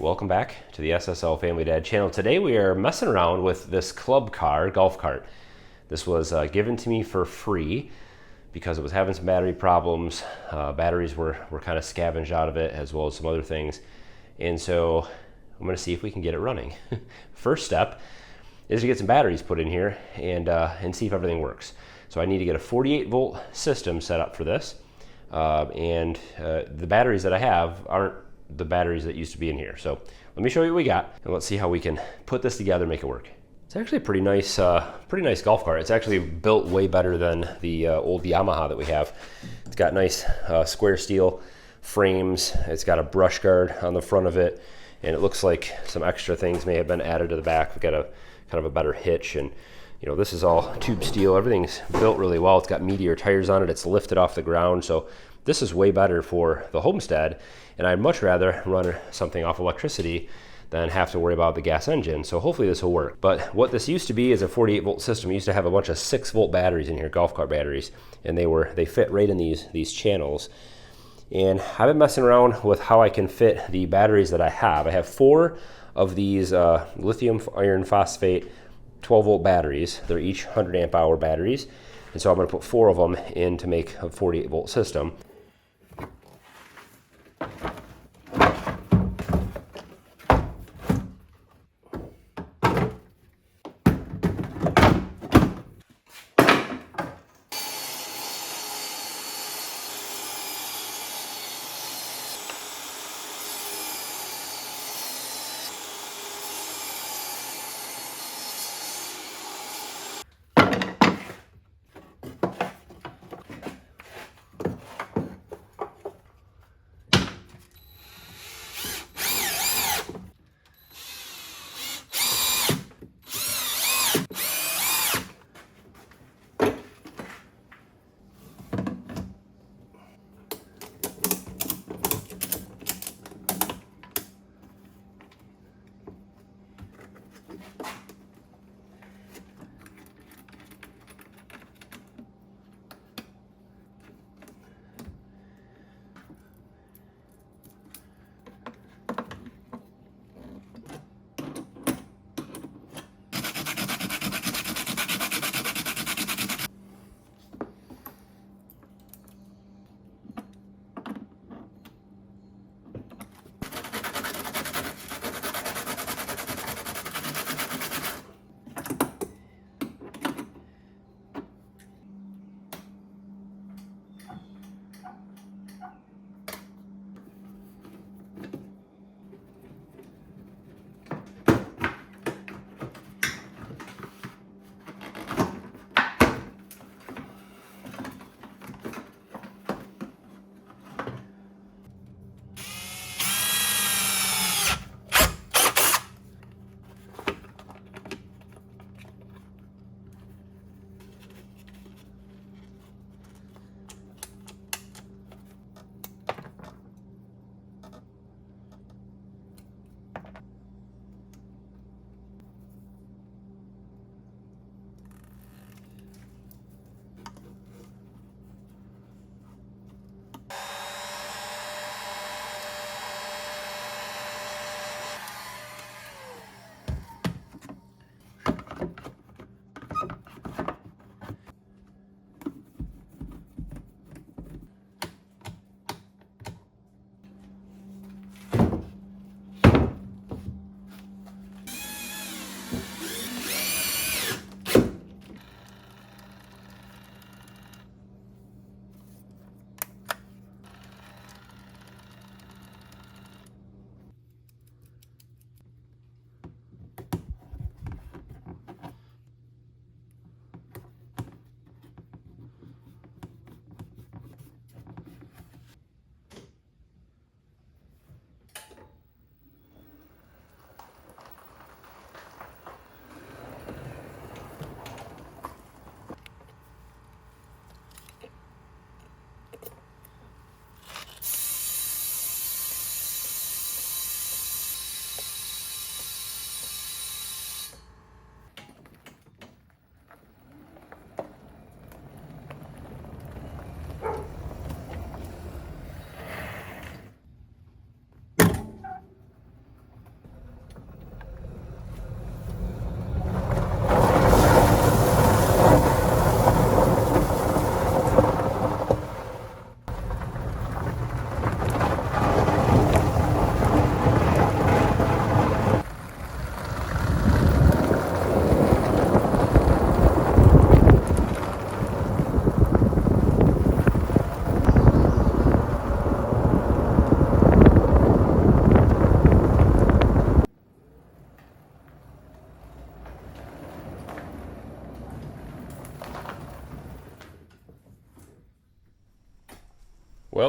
welcome back to the SSLFamilyDad channel. Today we are messing around with this club car, golf cart. This was given to me for free because it was having some battery problems. Batteries were kind of scavenged out of it, as well as some other things. And so I'm gonna see if we can get it running. First step is to get some batteries put in here and see if everything works. So I need to get a 48 volt system set up for this. The batteries that I have aren't the batteries that used to be in here. So let me show you what we got and let's see how we can put this together and make it work. It's actually a pretty nice golf cart. It's actually built way better than the old Yamaha that we have. It's got nice square steel frames. It's got a brush guard on the front of it, and it looks like some extra things may have been added to the back. We've got a kind of a better hitch, and you know, this is all tube steel. Everything's built really well. It's got Meteor tires on it. It's lifted off the ground. So this is way better for the homestead. And I'd much rather run something off electricity than have to worry about the gas engine. So hopefully this will work. But what this used to be is a 48 volt system. We used to have a bunch of 6 volt batteries in here, golf cart batteries. And they fit right in these channels. And I've been messing around with how I can fit the batteries that I have. I have 4 of these lithium iron phosphate 12 volt batteries. They're each 100 amp hour batteries. And so I'm gonna put 4 of them in to make a 48 volt system.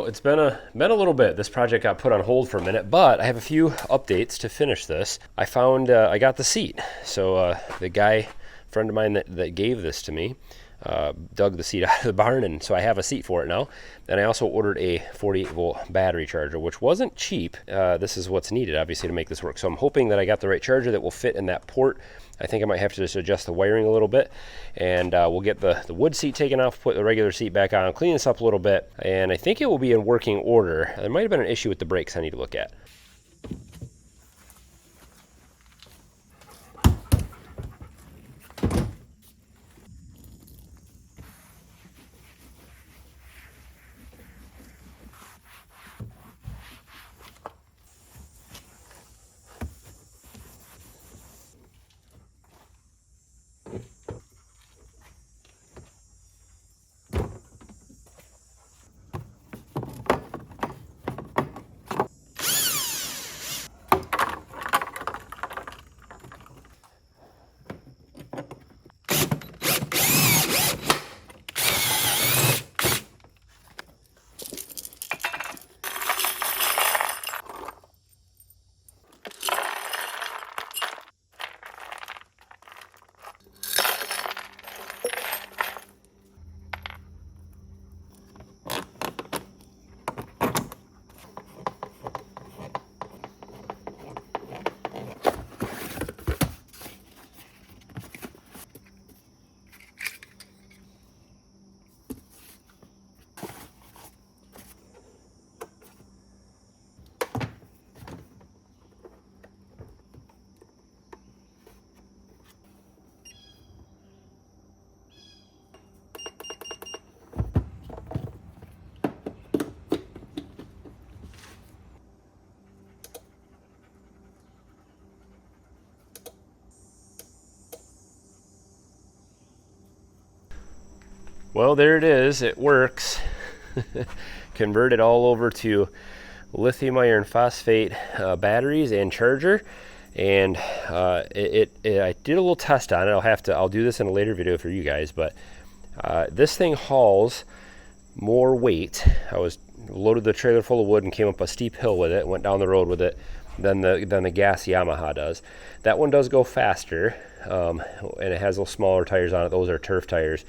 Well, it's been a little bit. This project got put on hold for a minute, but I have a few updates to finish this. I found, I got the seat. So the guy, friend of mine that gave this to me, dug the seat out of the barn, and so I have a seat for it now. And I also ordered a 48-volt battery charger, which wasn't cheap. This is what's needed, obviously, to make this work. So I'm hoping that I got the right charger that will fit in that port. I think I might have to just adjust the wiring a little bit, and we'll get the wood seat taken off, put the regular seat back on, clean this up a little bit, and I think it will be in working order. There might have been an issue with the brakes I need to look at. Well, there it is. It works. Converted all over to lithium iron phosphate batteries and charger, and I did a little test on it. I'll do this in a later video for you guys, but this thing hauls more weight. I was loaded the trailer full of wood and came up a steep hill with it, went down the road with it, than the gas Yamaha does. That one does go faster, and it has little smaller tires on it. Those are turf tires.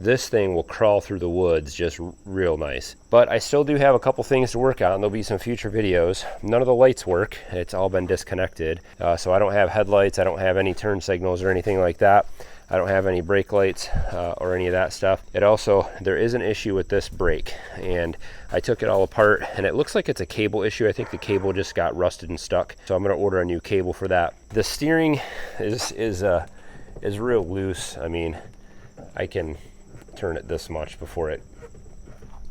This thing will crawl through the woods just real nice. But I still do have a couple things to work on. There'll be some future videos. None of the lights work. It's all been disconnected. So I don't have headlights. I don't have any turn signals or anything like that. I don't have any brake lights or any of that stuff. There is an issue with this brake, and I took it all apart, and it looks like it's a cable issue. I think the cable just got rusted and stuck. So I'm gonna order a new cable for that. The steering is real loose. I mean, I can turn it this much before it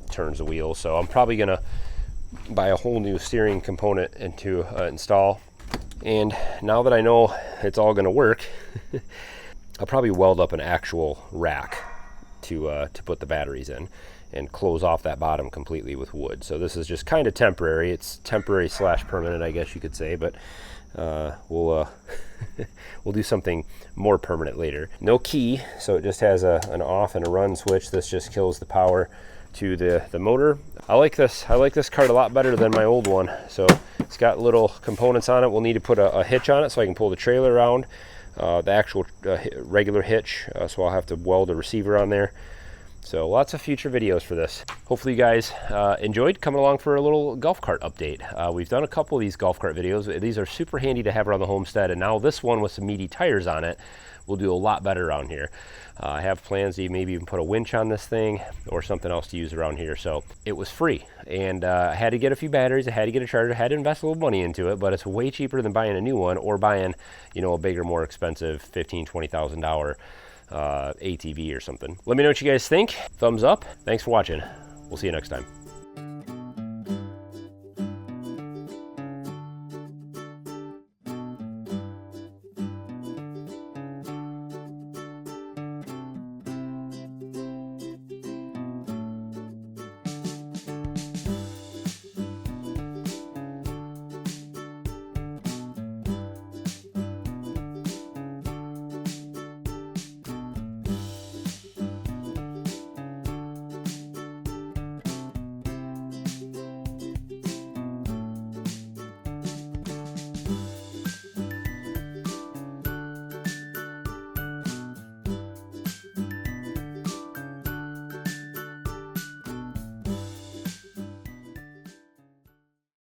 turns the wheel. So I'm probably gonna buy a whole new steering component and to install. And now that I know it's all gonna work, I'll probably weld up an actual rack to put the batteries in and close off that bottom completely with wood. So this is just kind of temporary. It's temporary / permanent, I guess you could say, but we'll do something more permanent later. No key, so it just has an off and a run switch. This just kills the power to the motor. I like this cart a lot better than my old one. So it's got little components on it. We'll need to put a hitch on it so I can pull the trailer around, the actual regular hitch, so I'll have to weld a receiver on there. So lots of future videos for this. Hopefully you guys enjoyed coming along for a little golf cart update. We've done a couple of these golf cart videos. These are super handy to have around the homestead, and now this one with some meaty tires on it will do a lot better around here. I have plans to maybe even put a winch on this thing or something else to use around here. So it was free, and I had to get a few batteries, I had to get a charger, I had to invest a little money into it, but it's way cheaper than buying a new one or buying, you know, a bigger, more expensive $15,000-$20,000 ATV or something. Let me know what you guys think. Thumbs up. Thanks for watching. We'll see you next time.